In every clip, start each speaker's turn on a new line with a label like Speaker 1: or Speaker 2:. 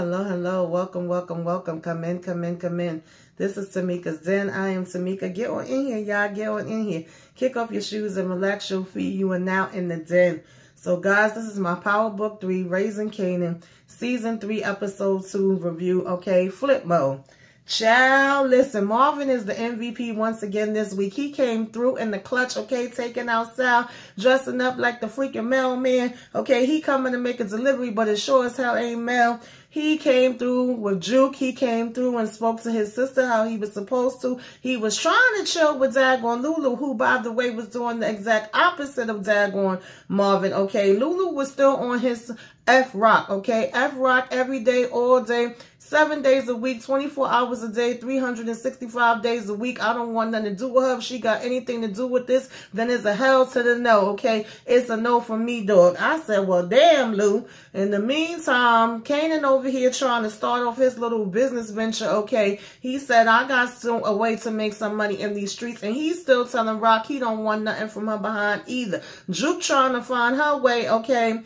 Speaker 1: hello, hello. Welcome, welcome, welcome. Come in, come in, come in. This is Tamika's Den. I am Tamika. Get on in here, y'all. Get on in here. Kick off your shoes and relax your feet. You are now in the den. So, guys, this is my Power Book 3, Raising Kanan, Season 3, Episode 2 review, okay? Flip mode. Child, listen, Marvin is the MVP once again this week. He came through in the clutch, okay, taking out Sal, dressing up like the freaking mailman, okay? He coming to make a delivery, but it sure as hell ain't mail. He came through with Juke. He came through and spoke to his sister how he was supposed to. He was trying to chill with Daggone Lulu, who, by the way, was doing the exact opposite of Daggone Marvin, okay? Lulu was still on his F-Rock, okay? F-Rock every day, all day, 7 days a week, 24 hours a day, 365 days a week. I don't want nothing to do with her. If she got anything to do with this, then it's a hell to the no, okay? It's a no from me, dog. I said, well, damn, Lou. In the meantime, Kanan over here trying to start off his little business venture, okay? He said, I got a way to make some money in these streets, and he's still telling Rock he don't want nothing from her behind either. Juke trying to find her way, okay?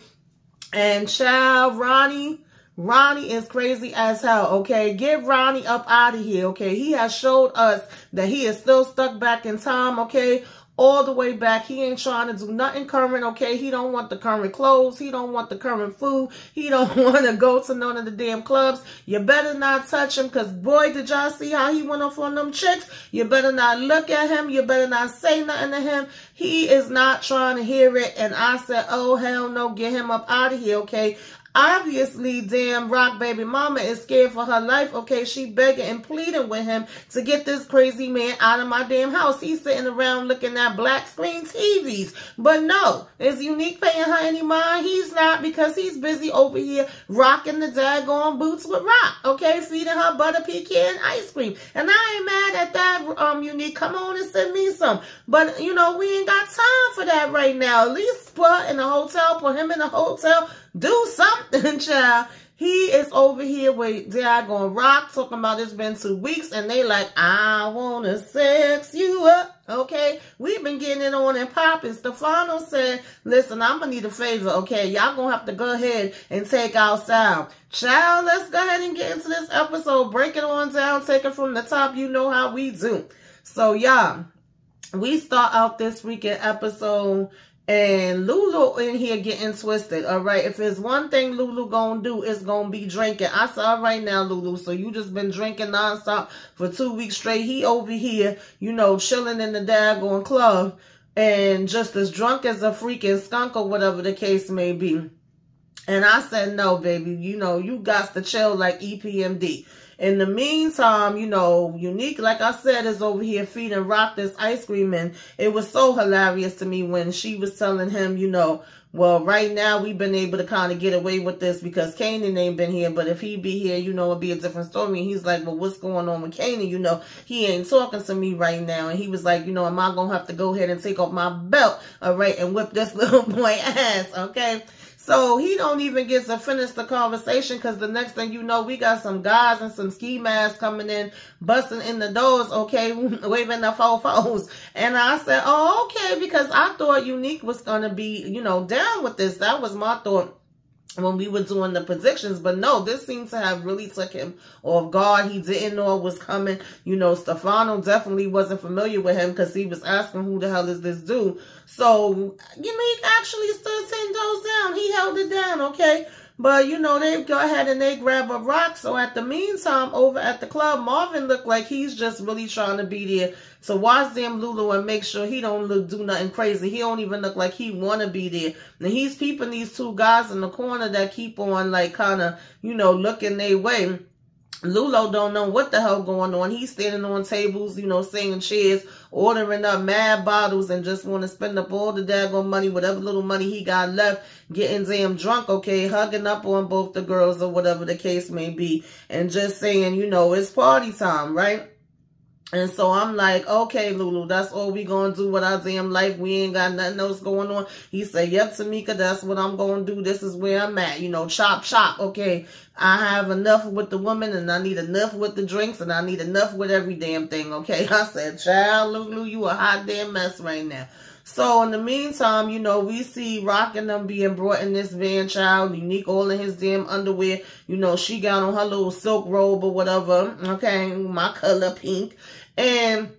Speaker 1: And child, Ronnie is crazy as hell, okay? Get Ronnie up out of here, okay? He has showed us that he is still stuck back in time, okay? All the way back. He ain't trying to do nothing current, okay? He don't want the current clothes. He don't want the current food. He don't want to go to none of the damn clubs. You better not touch him, because, boy, did y'all see how he went off on them chicks? You better not look at him. You better not say nothing to him. He is not trying to hear it, and I said, oh, hell no, get him up out of here, okay? Obviously, damn Rock baby mama is scared for her life, okay? She begging and pleading with him to get this crazy man out of my damn house. He's sitting around looking at black screen TVs. But no, is Unique paying her any mind? He's not, because he's busy over here rocking the daggone boots with Rock, okay? Feeding her butter pecan ice cream. And I ain't mad at that, Unique. Come on and send me some. But, you know, we ain't got time for that right now. At least put in a hotel, put him in a hotel. Do something, child. He is over here with Daggone Rock talking about it's been 2 weeks, and they like, I want to sex you up, okay? We've been getting it on and popping. Stefano said, listen, I'm going to need a favor, okay? Y'all going to have to go ahead and take out Sal. Child, let's go ahead and get into this episode. Break it on down. Take it from the top. You know how we do. So, y'all, we start out this freaking episode, and Lulu in here getting twisted, all right? If there's one thing Lulu gonna do, it's gonna be drinking. I said, all right now, Lulu, so you just been drinking nonstop for 2 weeks straight. He over here, you know, chilling in the daggone club and just as drunk as a freaking skunk or whatever the case may be. And I said, no, baby, you know, you got to chill like EPMD. In the meantime, you know, Unique, like I said, is over here feeding Rock this ice cream. And it was so hilarious to me when she was telling him, you know, well, right now we've been able to kind of get away with this because Kanan ain't been here. But if he be here, you know, it'd be a different story. And he's like, well, what's going on with Kanan? You know, he ain't talking to me right now. And he was like, you know, am I going to have to go ahead and take off my belt, all right, and whip this little boy ass, okay? So he don't even get to finish the conversation, because the next thing you know, we got some guys and some ski masks coming in, busting in the doors, okay, waving the fofos. And I said, oh, okay, because I thought Unique was going to be, you know, down with this. That was my thought when we were doing the predictions. But no, this seems to have really took him off guard. He didn't know it was coming. You know, Stefano definitely wasn't familiar with him, because he was asking, who the hell is this dude? So, Unique actually stood 10 toes down. He held it down, okay? But, you know, they go ahead and they grab a Rock. So, at the meantime, over at the club, Marvin looked like he's just really trying to be there to watch them Lulu and make sure he don't do nothing crazy. He don't even look like he want to be there. And he's peeping these two guys in the corner that keep on, like, kind of, you know, looking their way. Lulu don't know what the hell going on. He's standing on tables, you know, singing chairs, ordering up mad bottles, and just want to spend up all the daggone money, whatever little money he got left, getting damn drunk, okay, hugging up on both the girls or whatever the case may be, and just saying, you know, it's party time, right? And so I'm like, okay, Lulu, that's all we gonna do with our damn life. We ain't got nothing else going on. He said, yep, Tamika, that's what I'm gonna do. This is where I'm at. You know, chop, chop. Okay, I have enough with the woman, and I need enough with the drinks, and I need enough with every damn thing. Okay, I said, child, Lulu, you a hot damn mess right now. So in the meantime, you know, we see Rock and them being brought in this van, child. Unique all in his damn underwear. You know, she got on her little silk robe or whatever. Okay, my color pink. And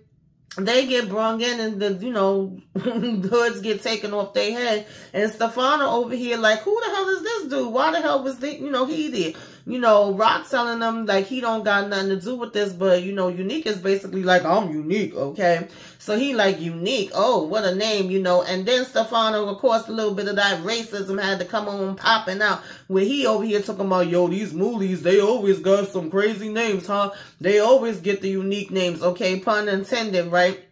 Speaker 1: they get brung in and the, you know, hoods get taken off their head. And Stefano over here like, who the hell is this dude? Why the hell was he there? You know, Rock telling them like he don't got nothing to do with this, but you know, Unique is basically like, I'm Unique, okay? So he like, Unique, oh, what a name, you know. And then Stefano, of course, a little bit of that racism had to come on popping out, where he over here talking about, yo, these moolies, they always got some crazy names, huh? They always get the unique names, okay? Pun intended, right?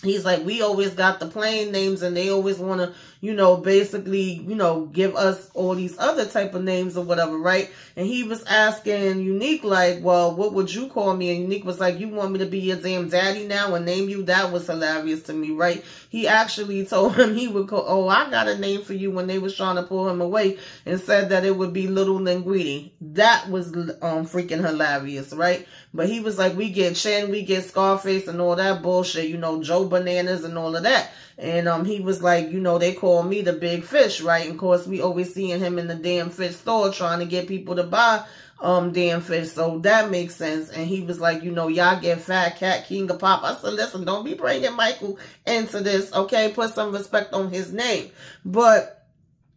Speaker 1: He's like, we always got the plain names and they always want to, you know, basically, you know, give us all these other type of names or whatever, right? And he was asking Unique like, well, what would you call me? And Unique was like, you want me to be your damn daddy now and name you? That was hilarious to me, right? He actually told him he would call, oh, I got a name for you when they was trying to pull him away, and said that it would be Little Linguini. That was freaking hilarious, right? But he was like, we get Chin, we get Scarface and all that bullshit, you know, Joe Bananas and all of that. And he was like, you know, they call me the big fish, right? And of course, we always seeing him in the damn fish store trying to get people to buy damn fish. So that makes sense. And he was like, you know, y'all get Fat Cat, King of Pop. I said, listen, don't be bringing Michael into this, okay? Put some respect on his name. But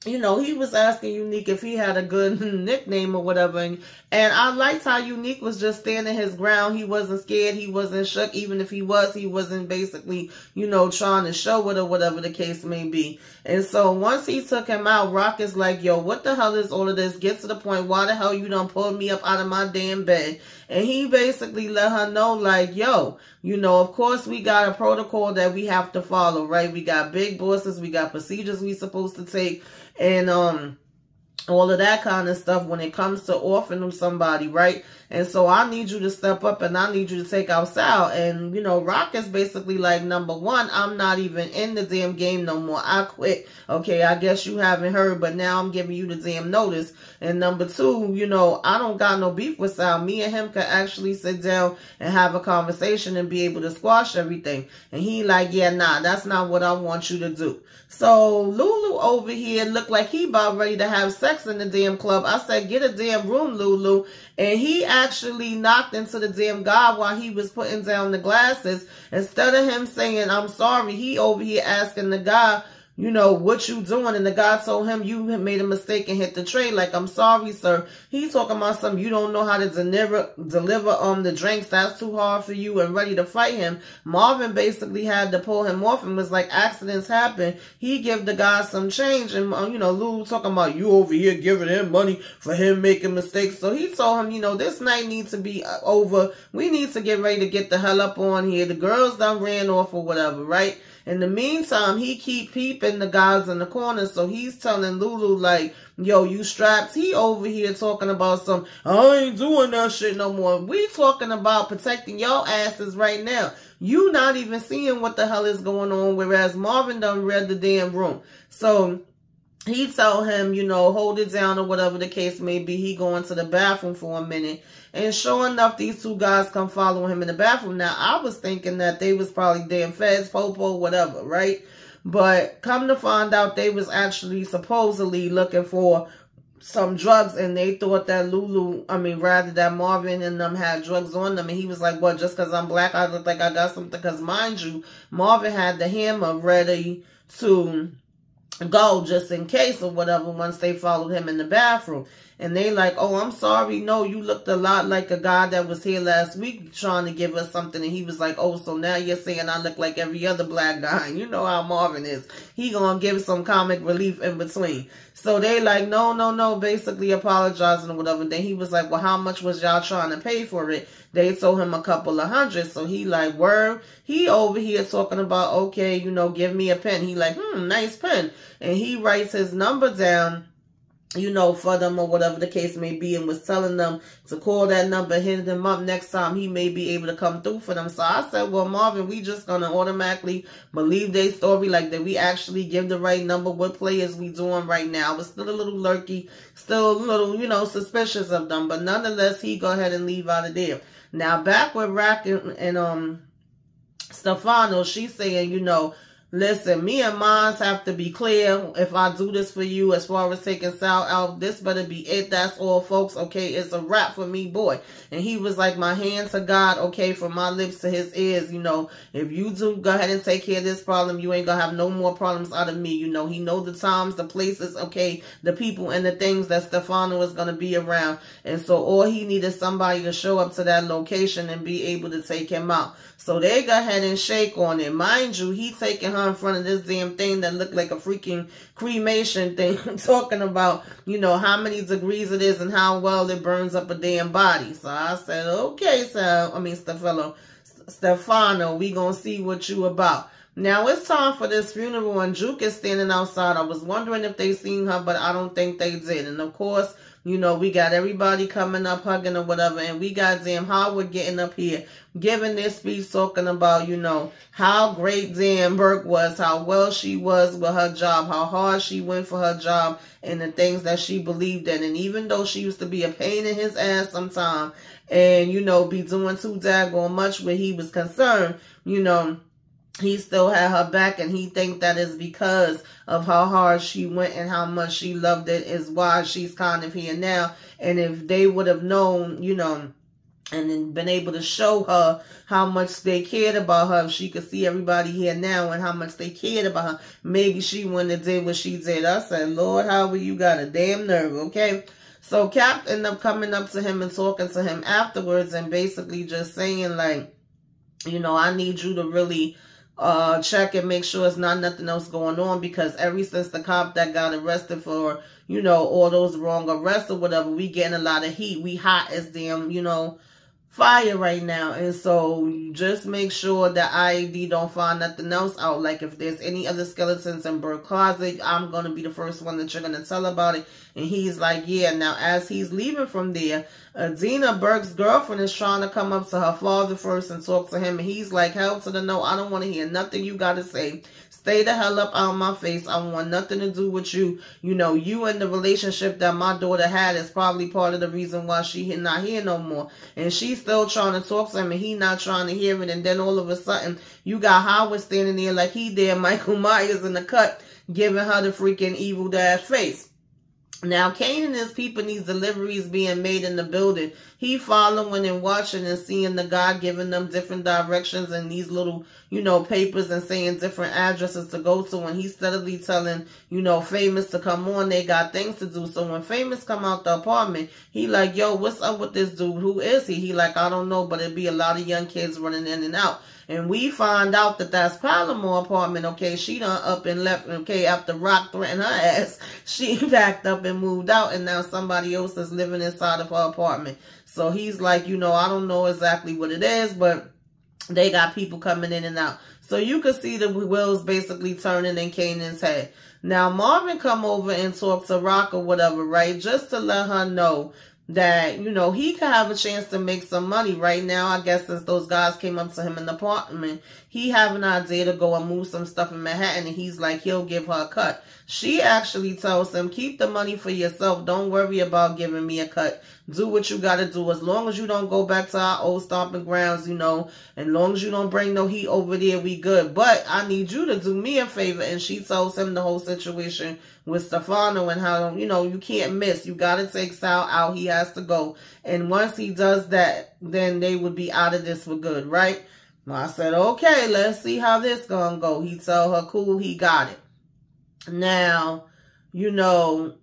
Speaker 1: you know, he was asking Unique if he had a good nickname or whatever. And I liked how Unique was just standing his ground. He wasn't scared. He wasn't shook. Even if he wasn't basically, you know, trying to show it or whatever the case may be. And so once he took him out, Rock is like, yo, what the hell is all of this? Get to the point. Why the hell you done pulled me up out of my damn bed? And he basically let her know like, yo, you know, of course we got a protocol that we have to follow, right? We got big bosses. We got procedures we supposed to take. And all of that kind of stuff when it comes to offering somebody, right? And so I need you to step up and I need you to take out Sal. And, you know, Rock is basically like, number one, I'm not even in the damn game no more. I quit. Okay, I guess you haven't heard, but now I'm giving you the damn notice. And number two, you know, I don't got no beef with Sal. Me and him could actually sit down and have a conversation and be able to squash everything. And he like, yeah, nah, that's not what I want you to do. So Lulu over here looked like he about ready to have sex in the damn club. I said, get a damn room, Lulu. And he actually knocked into the damn guy while he was putting down the glasses. Instead of him saying, I'm sorry, he over here asking the guy, you know, what you doing? And the guy told him, you made a mistake and hit the tray. Like, I'm sorry, sir. He talking about something, you don't know how to deliver the drinks. That's too hard for you, and ready to fight him. Marvin basically had to pull him off and was like, accidents happen. He give the guy some change. And, you know, Lou talking about you over here giving him money for him making mistakes. So he told him, you know, this night needs to be over. We need to get ready to get the hell up on here. The girls done ran off or whatever, right? In the meantime, he keep peeping the guys in the corner. So he's telling Lulu like, yo, you strapped. He over here talking about some, I ain't doing that shit no more. We talking about protecting your asses right now. You not even seeing what the hell is going on. Whereas Marvin done read the damn room. So he told him, you know, hold it down or whatever the case may be. He going to the bathroom for a minute. And sure enough, these two guys come following him in the bathroom. Now, I was thinking that they was probably damn feds, popo, whatever, right? But come to find out, they was actually supposedly looking for some drugs, and they thought that that Marvin and them had drugs on them. And he was like, what, just because I'm black, I look like I got something? Because mind you, Marvin had the hammer ready to go just in case or whatever once they followed him in the bathroom. And they like, oh, I'm sorry. No, you looked a lot like a guy that was here last week trying to give us something. And he was like, oh, so now you're saying I look like every other black guy. You know how Marvin is. He gonna give some comic relief in between. So they like, no, basically apologizing or whatever. And then he was like, well, how much was y'all trying to pay for it? They told him a couple of hundred. So he like, word. He over here talking about, okay, you know, give me a pen. He like, nice pen. And he writes his number down, you know, for them or whatever the case may be, and was telling them to call that number, hit them up next time he may be able to come through for them. So I said, well, Marvin, we just going to automatically believe their story, like that we actually give the right number. What players we doing right now? I was still a little lurky, still a little, you know, suspicious of them. But nonetheless, he go ahead and leave out of there. Now, back with Rack and Stefano, she's saying, you know, listen, me and mines have to be clear. If I do this for you, as far as taking Sal out, this better be it. That's all, folks. Okay, it's a wrap for me, boy. And he was like, my hand to God, okay, from my lips to his ears. You know, if you do go ahead and take care of this problem, you ain't gonna have no more problems out of me. You know, he know the times, the places, okay, the people and the things that Stefano is gonna be around. And so all he needed somebody to show up to that location and be able to take him out. So they go ahead and shake on it. Mind you, he taking her in front of this damn thing that looked like a freaking cremation thing, talking about, you know, how many degrees it is and how well it burns up a damn body. So I said, okay, Stefano, we gonna see what you about. Now it's time for this funeral and Juke is standing outside. I was wondering if they seen her, but I don't think they did. And of course, you know, we got everybody coming up, hugging or whatever, and we got damn Howard getting up here, giving this speech, talking about, you know, how great damn Burke was, how well she was with her job, how hard she went for her job, and the things that she believed in. And even though she used to be a pain in his ass sometime, and, you know, be doing too daggone much where he was concerned, you know, he still had her back, and he think that is because of how hard she went and how much she loved it is why she's kind of here now. And if they would have known, you know, and then been able to show her how much they cared about her, if she could see everybody here now and how much they cared about her, maybe she wouldn't have did what she did. I said, Lord, Howard, you got a damn nerve, okay? So Cap ended up coming up to him and talking to him afterwards and basically just saying, like, you know, I need you to really check and make sure it's not nothing else going on, because ever since the cop that got arrested for, you know, all those wrong arrests or whatever, we getting a lot of heat. We hot as damn, you know, fire right now. And so just make sure that IAD don't find nothing else out. Like if there's any other skeletons in Burke's closet, I'm going to be the first one that you're going to tell about it. And he's like, yeah. Now as he's leaving from there, Adina, Burke's girlfriend, is trying to come up to her father first and talk to him. And he's like, hell to the no, I don't want to hear nothing you got to say. Stay the hell up out of my face. I want nothing to do with you. You know, you and the relationship that my daughter had is probably part of the reason why she not here no more. And she's still trying to talk to him and he not trying to hear it. And then all of a sudden, you got Howard standing there like he did Michael Myers in the cut, giving her the freaking evil dash face. Now, Kanan is peeping these deliveries being made in the building. He following and watching and seeing the guy giving them different directions and these little, you know, papers and saying different addresses to go to. And he's steadily telling, you know, Famous to come on. They got things to do. So when Famous come out the apartment, he like, yo, what's up with this dude? Who is he? He like, I don't know, but it'd be a lot of young kids running in and out. And we find out that that's Palomar apartment, okay? She done up and left, okay? After Rock threatened her ass, she backed up and moved out, and now somebody else is living inside of her apartment. So he's like, you know, I don't know exactly what it is, but they got people coming in and out. So you can see the wheels basically turning in Kanan's head. Now, Marvin come over and talk to Rock or whatever, right? Just to let her know that, you know, he could have a chance to make some money right now. I guess since those guys came up to him in the apartment, he have an idea to go and move some stuff in Manhattan, and he's like, he'll give her a cut. She actually tells him, keep the money for yourself. Don't worry about giving me a cut. Do what you got to do. As long as you don't go back to our old stomping grounds, you know, and as long as you don't bring no heat over there, we good. But I need you to do me a favor. And she tells him the whole situation with Stefano and how, you know, you can't miss. You got to take Sal out. He has to go. And once he does that, then they would be out of this for good, right? I said, okay, let's see how this gonna go. He told her, cool, he got it. Now, you know,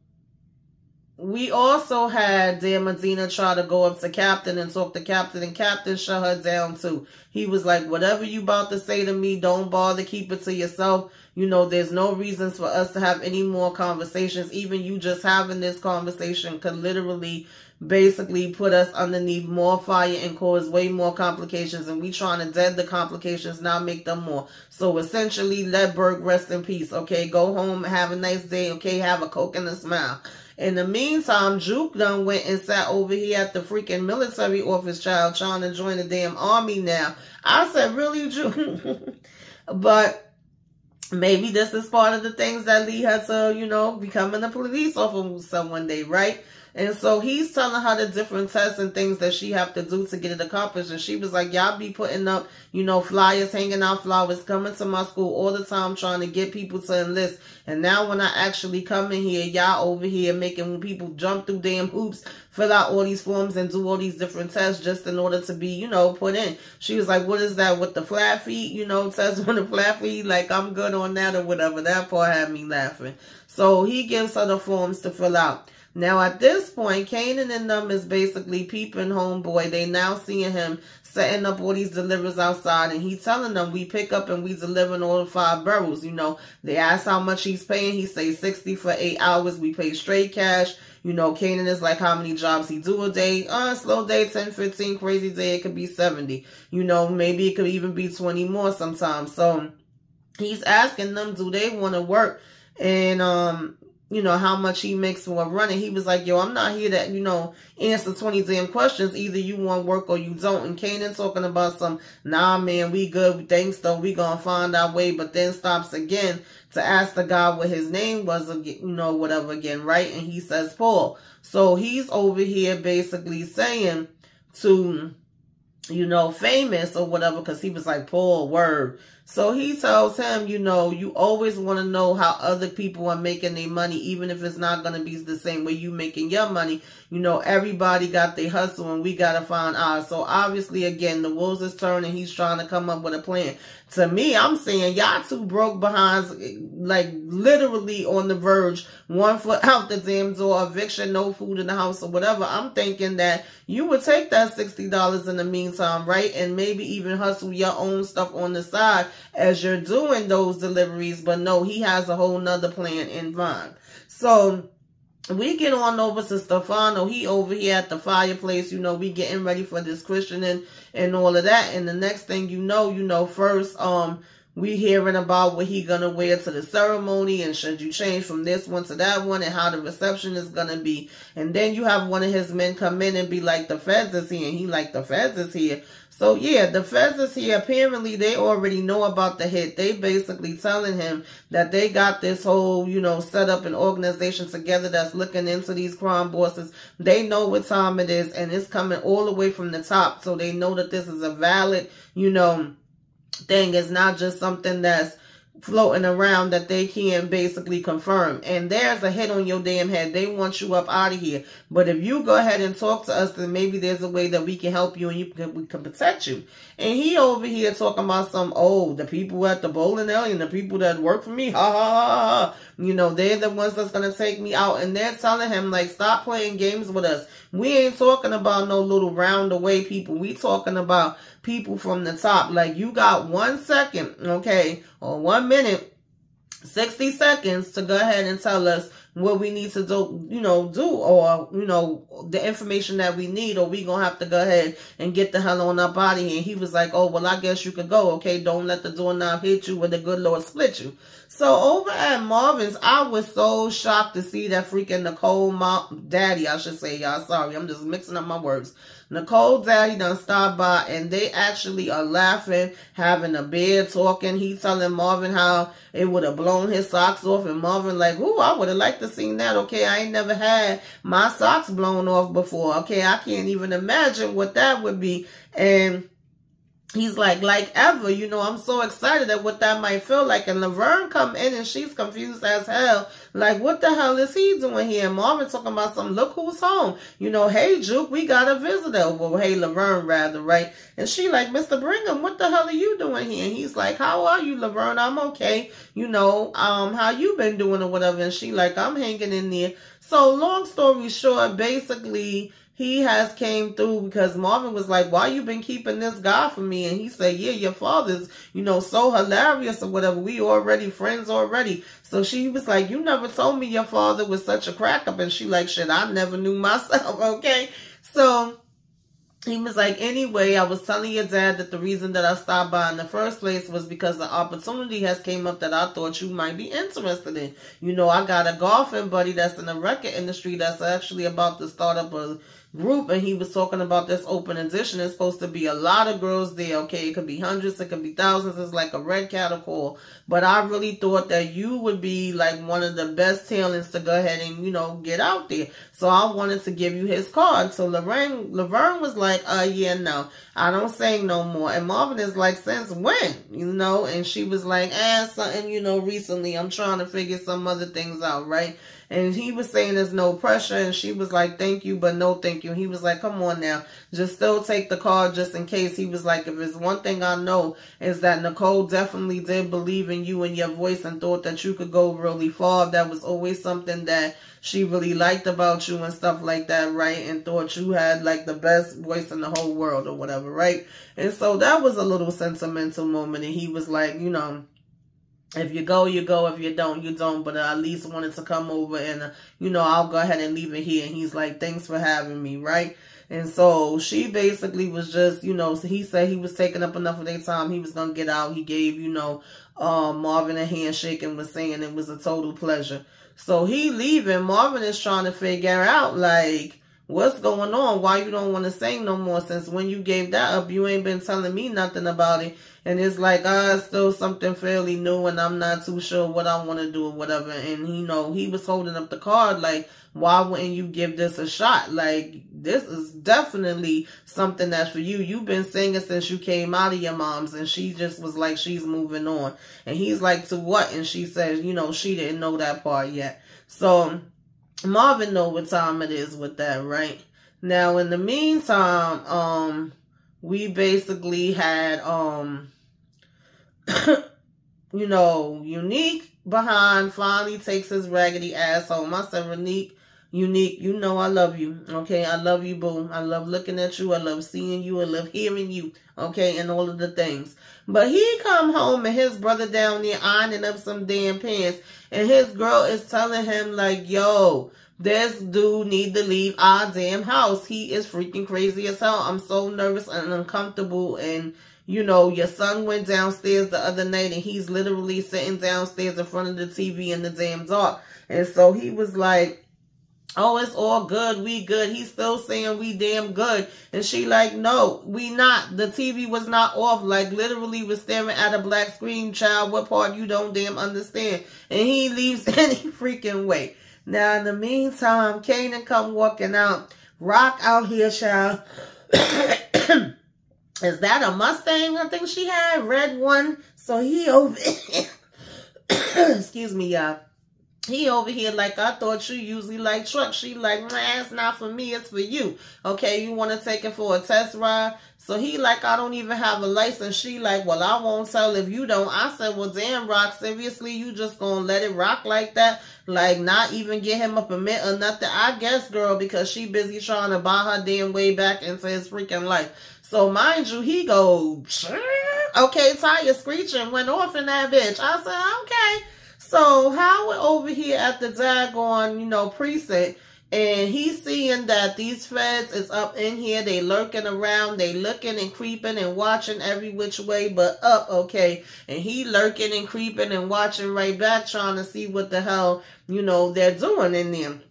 Speaker 1: we also had Dan Medina try to go up to Captain and talk to Captain, and Captain shut her down too. He was like, whatever you about to say to me, don't bother, keep it to yourself. You know, there's no reasons for us to have any more conversations. Even you just having this conversation could literally basically put us underneath more fire and cause way more complications. And we trying to dead the complications, not make them more. So essentially, let Burke rest in peace. Okay, go home, have a nice day. Okay, have a Coke and a smile. In the meantime, Juke done went and sat over here at the freaking military office, child, trying to join the damn army now. I said, really, Juke? But maybe this is part of the things that lead her to, you know, becoming a police officer one day, right? And so he's telling her the different tests and things that she have to do to get it accomplished. And she was like, y'all be putting up, you know, flyers, hanging out flowers, coming to my school all the time, trying to get people to enlist. And now when I actually come in here, y'all over here making people jump through damn hoops, fill out all these forms and do all these different tests just in order to be, you know, put in. She was like, what is that with the flat feet, you know, test on the flat feet? Like, I'm good on that or whatever. That part had me laughing. So he gives her the forms to fill out. Now, at this point, Kanan and them is basically peeping homeboy. They now seeing him setting up all these deliveries outside, and he telling them we pick up and we deliver in all 5 boroughs. You know, they ask how much he's paying. He say 60 for 8 hours. We pay straight cash. You know, Kanan is like how many jobs he do a day. Slow day, 10, 15, crazy day, it could be 70. You know, maybe it could even be 20 more sometimes. So he's asking them, do they want to work? And, you know, how much he makes for a run. And he was like, yo, I'm not here to, you know, answer 20 damn questions. Either you want work or you don't. And Kanan talking about some, nah, man, we good. Thanks, though. We gonna find our way. But then stops again to ask the guy what his name was, you know, whatever again, right? And he says Paul. So he's over here basically saying to, you know, Famous or whatever, because he was like, Paul, word. So he tells him, you know, you always want to know how other people are making their money, even if it's not going to be the same way you making your money. You know, everybody got their hustle and we got to find ours. So obviously, again, the wheels is turning. He's trying to come up with a plan. To me, I'm saying y'all two broke behinds, like literally on the verge, 1 foot out the damn door, eviction, no food in the house or whatever. I'm thinking that you would take that $60 in the meantime, right? And maybe even hustle your own stuff on the side as you're doing those deliveries. But no, he has a whole nother plan in mind. So we get on over to Stefano. He over here at the fireplace. You know, we getting ready for this christening and all of that. And the next thing you know, first, we hearing about what he gonna wear to the ceremony and should you change from this one to that one and how the reception is gonna be. And then you have one of his men come in and be like, the feds is here. And he like, the feds is here. So yeah, the feds is here. Apparently they already know about the hit. They basically telling him that they got this whole, you know, set up an organization together that's looking into these crime bosses. They know what time it is and it's coming all the way from the top. So they know that this is a valid, you know, thing. Is not just something that's floating around that they can basically confirm. And there's a hit on your damn head. They want you up out of here. But if you go ahead and talk to us, then maybe there's a way that we can help you and we can protect you. And he over here talking about some, oh, the people at the bowling alley and the people that work for me, ha ha ha ha. You know, they're the ones that's going to take me out. And they're telling him, like, stop playing games with us. We ain't talking about no little roundaway people. We talking about people from the top. Like, you got 1 second, okay, or 1 minute, 60 seconds to go ahead and tell us what we need to do, you know, or, you know, the information that we need, or we gonna have to go ahead and get the hell on up out of here. And he was like, oh, well, I guess you could go, okay? Don't let the doorknob hit you when the good Lord split you. So over at Marvin's, I was so shocked to see that freaking Nicole daddy, I should say, y'all, sorry, I'm just mixing up my words. Nicole daddy done stopped by and they actually are laughing, having a beer, talking. He telling Marvin how it would have blown his socks off, and Marvin like, ooh, I would have liked to seen that. Okay, I ain't never had my socks blown off before. Okay, I can't even imagine what that would be. And he's like ever, you know, I'm so excited at what that might feel like. And Laverne come in and she's confused as hell. Like, what the hell is he doing here? And Marvin talking about some, look who's home. You know, hey, Juke, we got a visitor. Well, hey, Laverne, rather, right? And she like, Mr. Brigham, what the hell are you doing here? And he's like, how are you, Laverne? I'm okay. You know, how you been doing or whatever? And she like, I'm hanging in there. So long story short, basically, he has came through because Marvin was like, why you been keeping this guy from me? And he said, yeah, your father's, you know, so hilarious or whatever. We already friends already. So she was like, you never told me your father was such a crack up. And she like, shit, I never knew myself, okay? So he was like, anyway, I was telling your dad that the reason that I stopped by in the first place was because the opportunity has came up that I thought you might be interested in. You know, I got a golfing buddy that's in the record industry that's actually about to start up a group, and he was talking about this open edition. It's supposed to be a lot of girls there, okay? It could be hundreds, it could be thousands. It's like a red catapult. But I really thought that you would be like one of the best talents to go ahead and, you know, get out there. So I wanted to give you his card. So Laverne was like, yeah, no, I don't sing no more. And Marvin is like, since when? You know? And she was like, something, you know, recently. I'm trying to figure some other things out, right? And he was saying there's no pressure. And she was like, thank you, but no thank you. He was like, come on now. Just still take the card just in case. He was like, if it's one thing I know is that Nicole definitely did believe in you and your voice and thought that you could go really far. That was always something that she really liked about you and stuff like that, right? And thought you had like the best voice in the whole world or whatever, right? And so that was a little sentimental moment. And he was like, you know, if you go, you go. If you don't, you don't. But I at least wanted to come over and, you know, I'll go ahead and leave it here. And he's like, thanks for having me, right? And so she basically was just, you know, so he said he was taking up enough of their time. He was going to get out. He gave, you know, Marvin a handshake and was saying it was a total pleasure. So he leaving. Marvin is trying to figure out, like, what's going on? Why you don't want to sing no more? Since when you gave that up, you ain't been telling me nothing about it. And it's like, it's still something fairly new and I'm not too sure what I want to do or whatever. And, you know, he was holding up the card like, why wouldn't you give this a shot? Like, this is definitely something that's for you. You've been singing since you came out of your mom's. And she just was like, she's moving on. And he's like, to what? And she said, you know, she didn't know that part yet. So Marvin know what time it is with that, right? Now, in the meantime, we basically had, you know, Unique behind finally takes his raggedy ass home. I said, Unique, you know I love you, okay? I love you, boo. I love looking at you. I love seeing you. I love hearing you, okay? And all of the things. But he come home and his brother down there ironing up some damn pants. And his girl is telling him like, yo, this dude need to leave our damn house. He is freaking crazy as hell. I'm so nervous and uncomfortable. And, you know, your son went downstairs the other night and he's literally sitting downstairs in front of the TV in the damn dark. And so he was like, oh, it's all good. We good. He's still saying we damn good. And she like, no, we not. The TV was not off. Like, literally was staring at a black screen, child. What part you don't damn understand? And he leaves any freaking way. Now, in the meantime, Kanan come walking out. Rock out here, child. Is that a Mustang? I think she had red one. So he over here. Excuse me, y'all. He over here like, I thought you usually like trucks. She like, nah, it's not for me, it's for you. Okay, you want to take it for a test ride? So he like, I don't even have a license. She like, well, I won't tell if you don't. I said, well, damn, Rock, seriously, you just gonna let it rock like that? Like, not even get him a permit or nothing? I guess, girl, because she busy trying to buy her damn way back into his freaking life. So, mind you, he go, okay, tire screeching, went off in that bitch. I said, okay. So Howard over here at the daggone, you know, precinct, and he's seeing that these feds is up in here. They lurking around. They looking and creeping and watching every which way but up, okay? And he lurking and creeping and watching right back, trying to see what the hell, you know, they're doing in them.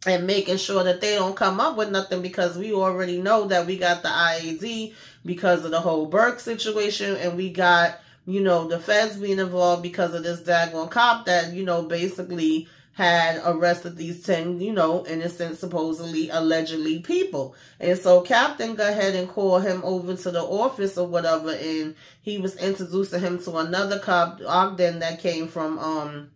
Speaker 1: And making sure that they don't come up with nothing, because we already know that we got the IAD because of the whole Burke situation, and we got, you know, the feds being involved because of this daggone cop that, you know, basically had arrested these 10, you know, innocent, supposedly, allegedly people. And so Captain go ahead and call him over to the office or whatever, and he was introducing him to another cop, Ogden, that came from,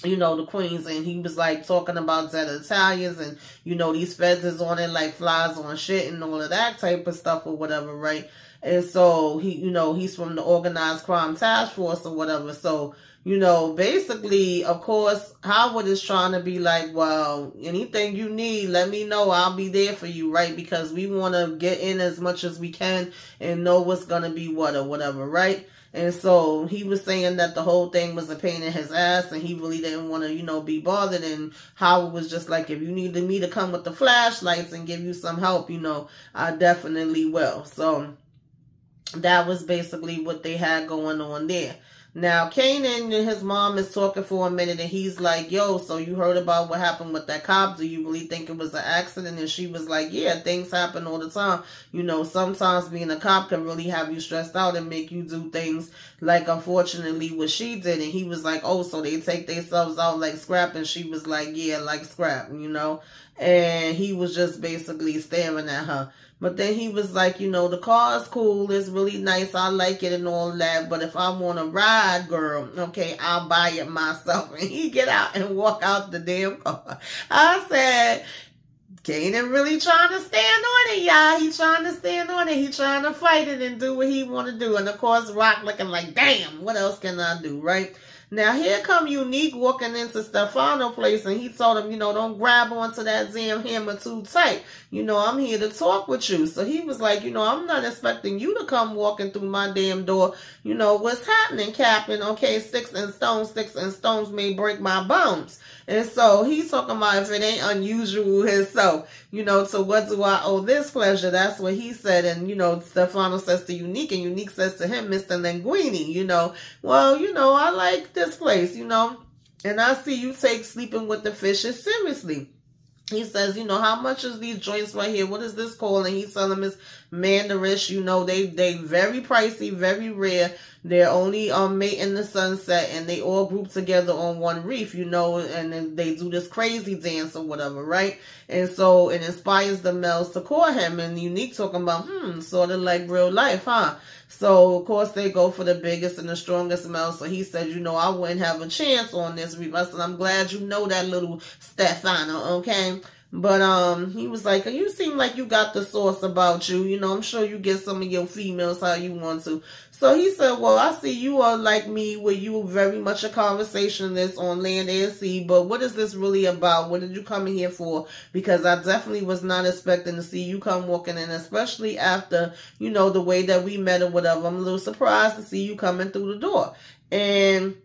Speaker 1: you know, the Queens, and he was like talking about that Italians and, you know, these feds is on it like flies on shit and all of that type of stuff or whatever, right? And so he, you know, he's from the Organized Crime Task Force or whatever. So, you know, basically, of course, Howard is trying to be like, well, anything you need, let me know. I'll be there for you, right? Because we want to get in as much as we can and know what's going to be what or whatever, right? And so he was saying that the whole thing was a pain in his ass and he really didn't want to, you know, be bothered. And Howard was just like, if you needed me to come with the flashlights and give you some help, you know, I definitely will. So that was basically what they had going on there. Now, Kanan and his mom is talking for a minute, and he's like, yo, so you heard about what happened with that cop? Do you really think it was an accident? And she was like, yeah, things happen all the time. You know, sometimes being a cop can really have you stressed out and make you do things like, unfortunately, what she did. And he was like, oh, so they take themselves out like scrap? And she was like, yeah, like scrap, you know? And he was just basically staring at her. But then he was like, you know, the car is cool. It's really nice. I like it and all that. But if I want to ride, girl, okay, I'll buy it myself. And he get out and walk out the damn car. I said, Kanan really trying to stand on it, y'all. He trying to stand on it. He trying to fight it and do what he want to do. And, of course, Rock looking like, damn, what else can I do, right? Now, here come Unique walking into Stefano's place, and he told him, you know, don't grab onto that damn hammer too tight. You know, I'm here to talk with you. So he was like, you know, I'm not expecting you to come walking through my damn door. You know, what's happening, Captain? Okay, sticks and stones may break my bones. And so he's talking about if it ain't unusual himself, you know, so what do I owe this pleasure? That's what he said. And, you know, Stefano says to Unique, and Unique says to him, Mr. Linguini, you know, well, you know, I like this place, you know, and I see you take sleeping with the fishes seriously. He says, you know, how much is these joints right here? What is this called? And he's telling him it's Mandarish. You know, they very pricey, very rare. They're only mate in the sunset, and they all group together on one reef, you know, and then they do this crazy dance or whatever, right? And so it inspires the males to court him, and Unique talking about, sort of like real life, huh? So, of course, they go for the biggest and the strongest male. So he said, you know, I wouldn't have a chance on this reef. I said, I'm glad you know that, little Stefano, okay? But he was like, you seem like you got the sauce about you. You know, I'm sure you get some of your females how you want to. So he said, well, I see you are like me, where you are very much a conversationalist on land and sea. But what is this really about? What did you come in here for? Because I definitely was not expecting to see you come walking in, especially after, you know, the way that we met or whatever. I'm a little surprised to see you coming through the door. And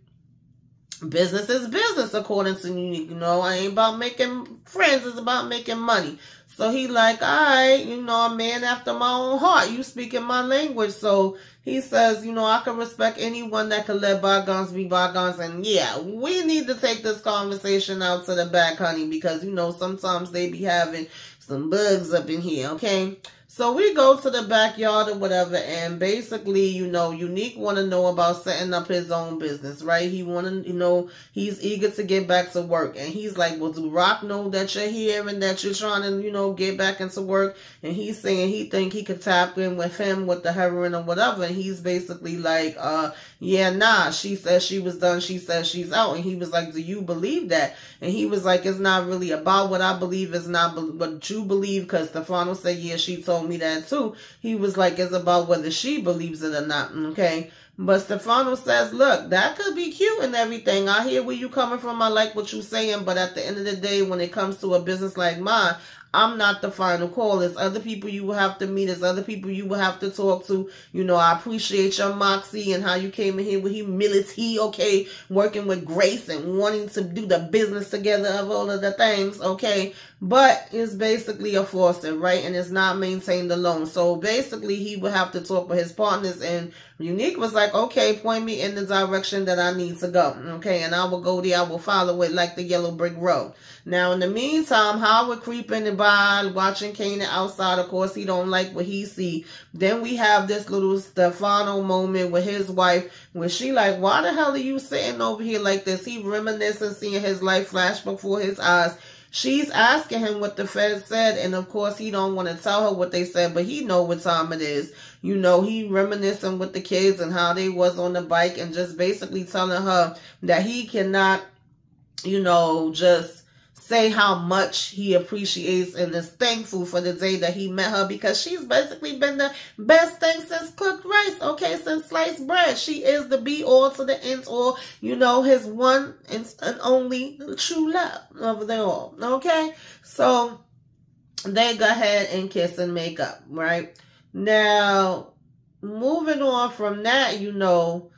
Speaker 1: business is business, according to Unique. You know, I ain't about making friends. It's about making money. So he like, all right, you know, a man after my own heart. You speaking my language. So he says, you know, I can respect anyone that can let bygones be bygones. And yeah, we need to take this conversation out to the back, honey, because, you know, sometimes they be having some bugs up in here, okay? So we go to the backyard or whatever, and basically, you know, Unique want to know about setting up his own business, right? He want to, you know, he's eager to get back to work. And he's like, well, do Rock know that you're here and that you're trying to, you know, get back into work? And he's saying he think he could tap in with him with the heroin or whatever. And he's basically like, yeah, nah, she says she was done. She says she's out. And he was like, do you believe that? And he was like, it's not really about what I believe. It's not what you believe, because Stefano said, yeah, she told me that too. He was like, it's about whether she believes it or not, okay? But Stefano says, look, that could be cute and everything. I hear where you coming from. I like what you're saying. But at the end of the day, when it comes to a business like mine, I'm not the final call. There's other people you will have to meet. There's other people you will have to talk to. You know, I appreciate your moxie and how you came in here with humility, okay? Working with grace and wanting to do the business together of all of the things, okay? But it's basically a faucet, right? And it's not maintained alone. So basically, he would have to talk with his partners. And Unique was like, okay, point me in the direction that I need to go, okay? And I will go there. I will follow it like the yellow brick road. Now, in the meantime, Howard creeping by, watching Kanan outside. Of course, he don't like what he see. Then we have this little Stefano moment with his wife, where she like, why the hell are you sitting over here like this? He reminiscing, seeing his life flash before his eyes. She's asking him what the feds said, and of course he don't want to tell her what they said, but he know what time it is. You know, he reminiscing with the kids and how they was on the bike, and just basically telling her that he cannot, you know, just say how much he appreciates and is thankful for the day that he met her, because she's basically been the best thing since cooked rice, okay, since sliced bread. She is the be-all to the end-all, you know, his one and only true love of them all, okay? So they go ahead and kiss and make up, right? Now, moving on from that, you know,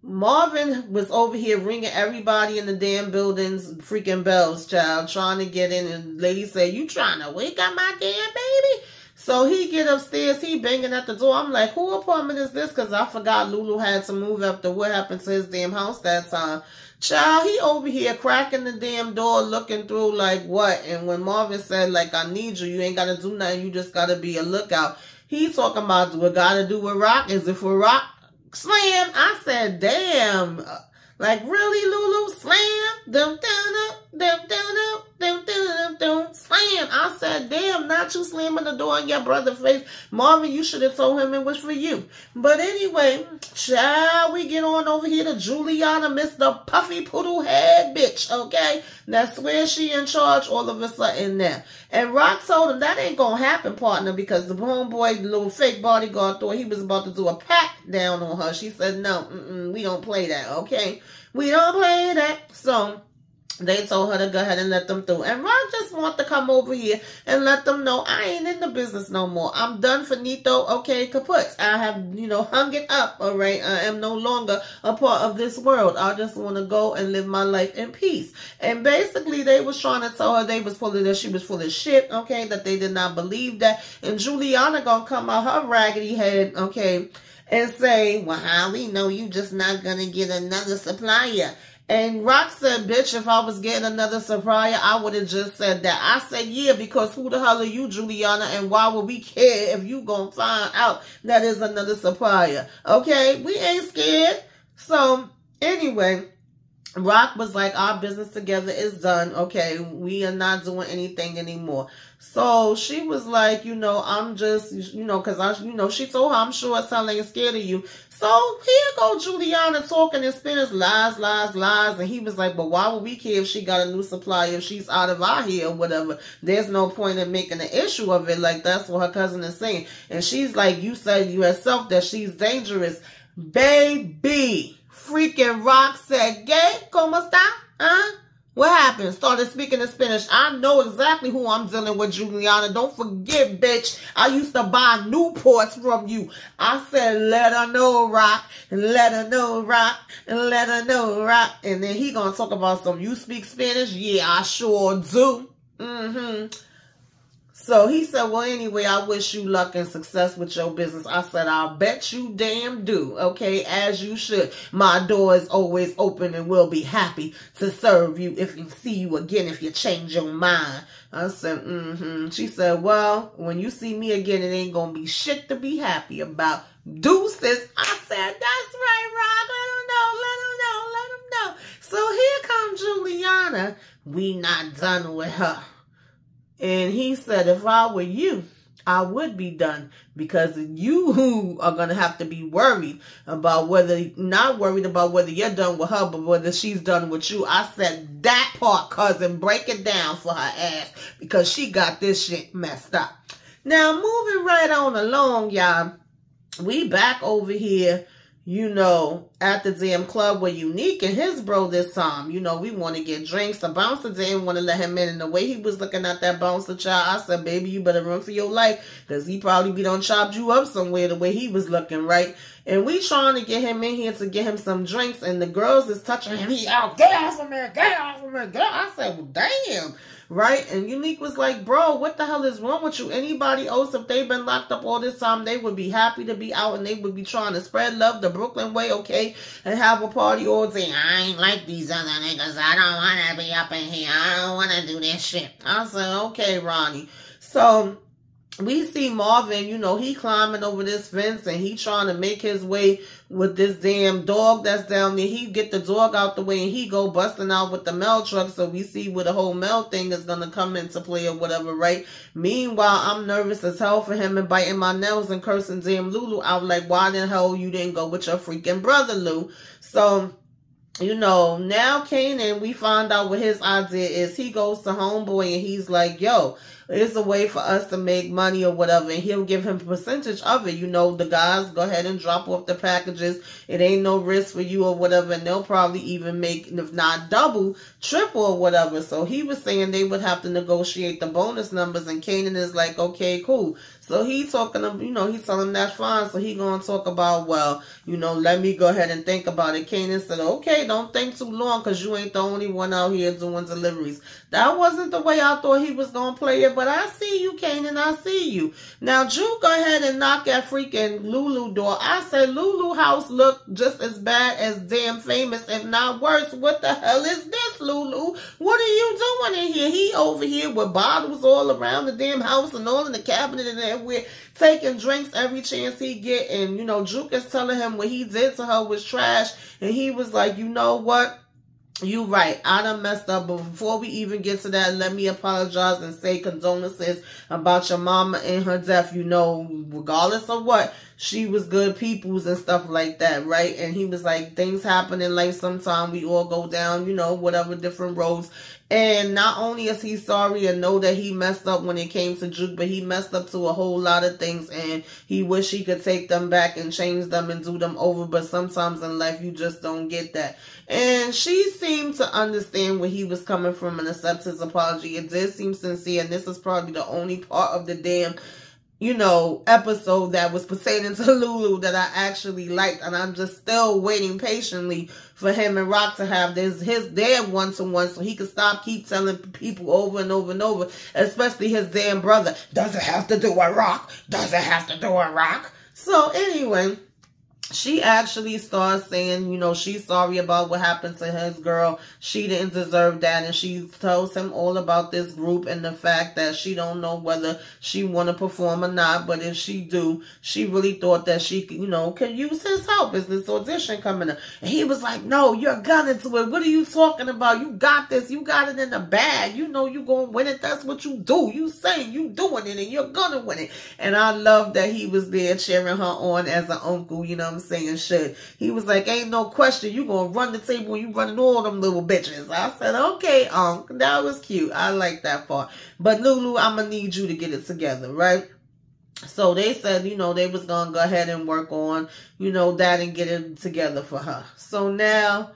Speaker 1: Marvin was over here ringing everybody in the damn building's freaking bells, child, trying to get in. And lady said, you trying to wake up my damn baby? So he get upstairs, he banging at the door. I'm like, who apartment is this? Because I forgot Lulu had to move after what happened to his damn house that time. Child, he over here cracking the damn door, looking through like what? And when Marvin said, like, I need you, you ain't got to do nothing, you just got to be a lookout. He talking about what got to do with Rock. Is it for Rock? Slam. I said, damn. Like, really, Lulu? Slam. Dum, dum, dum, dum, dum, dum, dum, dum, slam. I said, damn, not you slamming the door in your brother's face. Marvin, you should have told him it was for you. But anyway, shall we get on over here to Juliana, Mr. Puffy Poodle Head bitch, okay? That's where she in charge all of a sudden now. And Rock told him that ain't gonna happen, partner, because the homeboy, the little fake bodyguard, thought he was about to do a pat down on her. She said, no, we don't play that, okay? We don't play that. So they told her to go ahead and let them through. And Ron just want to come over here and let them know I ain't in the business no more. I'm done finito, okay, kaput. I have, hung it up, all right? I am no longer a part of this world. I just want to go and live my life in peace. And basically, they was trying to tell her that she was full of shit, okay, that they did not believe that. And Juliana gonna come out her raggedy head, okay, and say, well, how we know you just not gonna get another supplier? And Rock said, bitch, if I was getting another supplier, I would have just said that. I said, yeah, because who the hell are you, Juliana? And why would we care if you gonna find out that is another supplier? Okay, we ain't scared. So, anyway, Rock was like, our business together is done. Okay, we are not doing anything anymore. So she was like, I'm just, because she told her, I'm sure as hell ain't scared of you. So here go Juliana talking in Spanish, lies, lies, lies. And he was like, but why would we care if she got a new supplier, if she's out of our here or whatever? There's no point in making an issue of it. Like, that's what her cousin is saying. And she's like, you said yourself that she's dangerous. Baby. Freaking Rock said, ¿Qué? ¿Cómo está? Huh? What happened? Started speaking in Spanish. I know exactly who I'm dealing with, Juliana. Don't forget, bitch. I used to buy Newports from you. I said, let her know, Rock. And let her know, Rock. And let her know, Rock. And then he gonna talk about some, you speak Spanish? Yeah, I sure do. So he said, well, anyway, I wish you luck and success with your business. I said, I'll bet you damn do, okay, as you should. My door is always open and will be happy to serve you if you see you again, if you change your mind. I said, She said, well, when you see me again, it ain't going to be shit to be happy about. Deuces. I said, that's right, Rock. Let him know. So here comes Juliana. We not done with her. And he said, if I were you, I would be done, because you are going to have to be worried about not worried about whether you're done with her, but whether she's done with you. I said, that part, cousin, break it down for her ass, because she got this shit messed up. Now, moving right on along, y'all, we back over here, at the damn club with Unique and his bro this time. We want to get drinks. The bouncer didn't want to let him in. And the way he was looking at that bouncer child, I said, baby, you better run for your life, because he probably be done chopped you up somewhere the way he was looking, right? And we trying to get him in here to get him some drinks. And the girls is touching him. He out, get off of me, get off of me, get off. I said, well, damn. Right? And Unique was like, bro, what the hell is wrong with you? Anybody else, if they've been locked up all this time, they would be happy to be out and they would be trying to spread love the Brooklyn way, okay? And have a party all day. I ain't like these other niggas. I don't want to be up in here. I don't want to do this shit. I said, okay, Ronnie. So we see Marvin, he climbing over this fence and he trying to make his way with this damn dog that's down there. He get the dog out the way and he go busting out with the mail truck. So we see where the whole mail thing is going to come into play or whatever, right? Meanwhile, I'm nervous as hell for him and biting my nails and cursing damn Lulu out like, why the hell you didn't go with your freaking brother, Lou? So, now Kanan, we find out what his idea is. He goes to homeboy and he's like, yo, it's a way for us to make money or whatever, and he'll give him a percentage of it. The guys go ahead and drop off the packages. It ain't no risk for you or whatever, and they'll probably even make, if not double, triple or whatever. So he was saying they would have to negotiate the bonus numbers, and Kanan is like, okay, cool. So he's talking to, he's telling him that's fine. So he gonna talk about, well, let me go ahead and think about it. Kanan said, okay, don't think too long, because you ain't the only one out here doing deliveries. That wasn't the way I thought he was going to play it, but I see you, Kanan. I see you. Now, Juke, go ahead and knock at freaking Lulu door. I said Lulu house looked just as bad as damn Famous, if not worse. What the hell is this, Lulu? What are you doing in here? He over here with bottles all around the damn house and all in the cabinet and everywhere, taking drinks every chance he get. And, you know, Juke is telling him what he did to her was trash. And he was like, you know what? You right. I done messed up. But before we even get to that, let me apologize and say condolences about your mama and her death. You know, regardless of what, she was good peoples and stuff like that, right? And he was like, things happen in life sometime. We all go down, you know, whatever different roads. And not only is he sorry and know that he messed up when it came to Juke, but he messed up to a whole lot of things, and he wish he could take them back and change them and do them over. But sometimes in life, you just don't get that. And she seemed to understand where he was coming from and accept his apology. It did seem sincere, and this is probably the only part of the damn, you know, episode that was pertaining to Lulu that I actually liked. And I'm just still waiting patiently for him and Rock to have their one-to-one so he could keep telling people over and over and over, especially his damn brother, does it have to do with Rock? Does it have to do with Rock? So anyway, she actually starts saying, you know, she's sorry about what happened to his girl. She didn't deserve that. And she tells him all about this group and the fact that she don't know whether she want to perform or not. But if she do, she really thought that she, you know, could use his help. Is this audition coming up? And he was like, no, you're gonna do it. What are you talking about? You got this. You got it in the bag. You know you're going to win it. That's what you do. You saying you doing it and you're going to win it. And I love that he was there cheering her on as an uncle, you know what I'm saying, shit. He was like, ain't no question, you gonna run the table and you running all them little bitches. I said, okay, that was cute. I like that part. But Lulu, I'm gonna need you to get it together, right? So they said, you know, they was gonna go ahead and work on, you know, that and get it together for her. So now,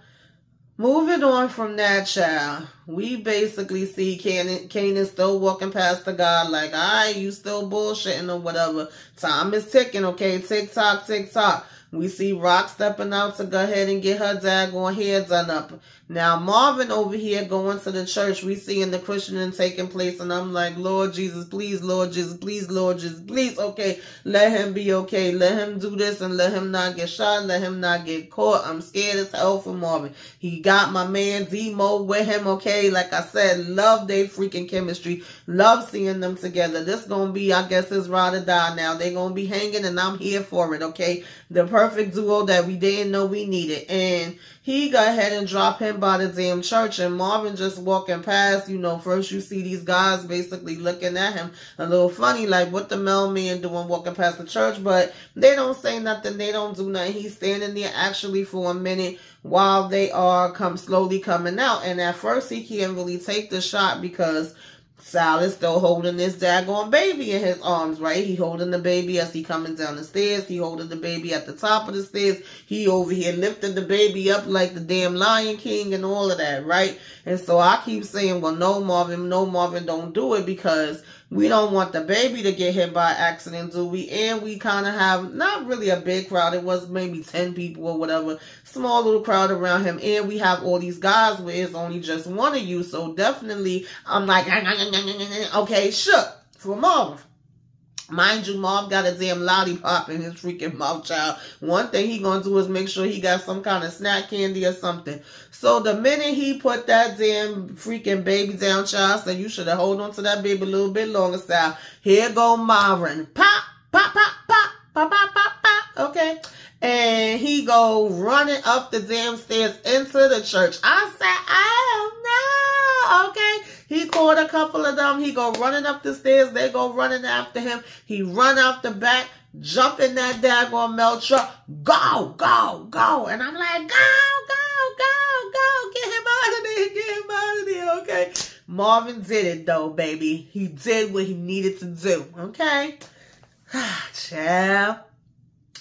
Speaker 1: moving on from that, child, we basically see Kanan still walking past the guy like, all right, you still bullshitting or whatever. Time is ticking, okay? Tick tock, tick tock. We see Rock stepping out to go ahead and get her daggone hair done up. Now, Marvin over here going to the church. We see in the christening taking place. And I'm like, Lord Jesus, please, Lord Jesus, please, Lord Jesus, please. Okay, let him be okay. Let him do this and let him not get shot. Let him not get caught. I'm scared as hell for Marvin. He got my man D-Mo with him, okay? Like I said, love their freaking chemistry. Love seeing them together. This going to be, I guess, his ride or die now. They going to be hanging and I'm here for it, okay? The perfect duo that we didn't know we needed. And he go ahead and drop him by the damn church, and Marvin just walking past. You know, first you see these guys basically looking at him a little funny, like what the mailman doing walking past the church, but they don't say nothing. They don't do nothing. He's standing there actually for a minute while they are slowly coming out. And at first he can't really take the shot because Sal is still holding this daggone baby in his arms, right? He holding the baby as he coming down the stairs. He holding the baby at the top of the stairs. He over here lifting the baby up like the damn Lion King and all of that, right? And so I keep saying, well, no, Marvin, don't do it because we don't want the baby to get hit by accident, do we? And we kind of have not really a big crowd. It was maybe 10 people or whatever. Small little crowd around him. And we have all these guys where it's only just one of you. So definitely, I'm like, okay, shook for Marv. Mind you, Marv got a damn lollipop in his freaking mouth, child. One thing he gonna do is make sure he got some kind of snack candy or something. So the minute he put that damn freaking baby down, child, said you should have held on to that baby a little bit longer, Sal. Here go Marvin. Pop, pop, pop, pop, pop, pop, pop, pop. Okay. And he go running up the damn stairs into the church. I said, oh no. Okay. He called a couple of them. He go running up the stairs. They go running after him. He run out the back, jump in that daggone milk truck. Go, go, go. And I'm like, go, go, go, go. Get him out of there. Get him out of there. Okay. Marvin did it though, baby. He did what he needed to do. Okay. Child.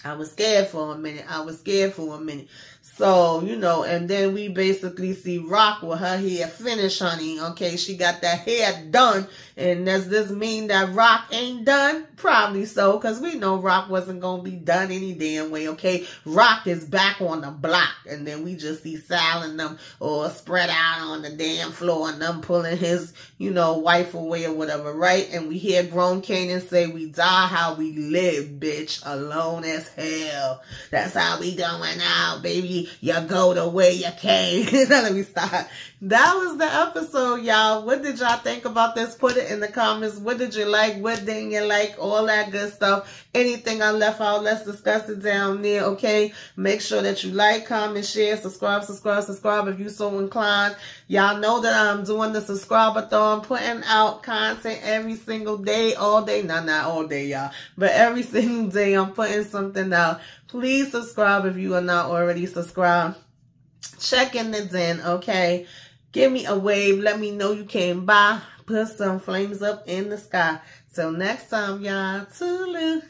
Speaker 1: I was scared for a minute. So, you know, and then we basically see Rock with her hair finished, honey. Okay, she got that hair done. And does this mean that Rock ain't done? Probably so, because we know Rock wasn't going to be done any damn way, okay? Rock is back on the block. And then we just see Sal and them or spread out on the damn floor and them pulling his, you know, wife away or whatever, right? And we hear grown Kanan say, we die how we live, bitch, alone as hell. That's how we going out, baby. You go the way you came. Let me stop. That was the episode, y'all. What did y'all think about this? Put it in the comments. What did you like? What didn't you like? All that good stuff. Anything I left out, let's discuss it down there, okay? Make sure that you like, comment, share, subscribe if you so inclined. Y'all know that I'm doing the subscribe-a-thon, putting out content every single day, all day. Not all day, y'all. But every single day I'm putting something out. Please subscribe if you are not already subscribed. Check in the den, okay? Give me a wave. Let me know you came by. Put some flames up in the sky. Till next time, y'all. Toodaloo.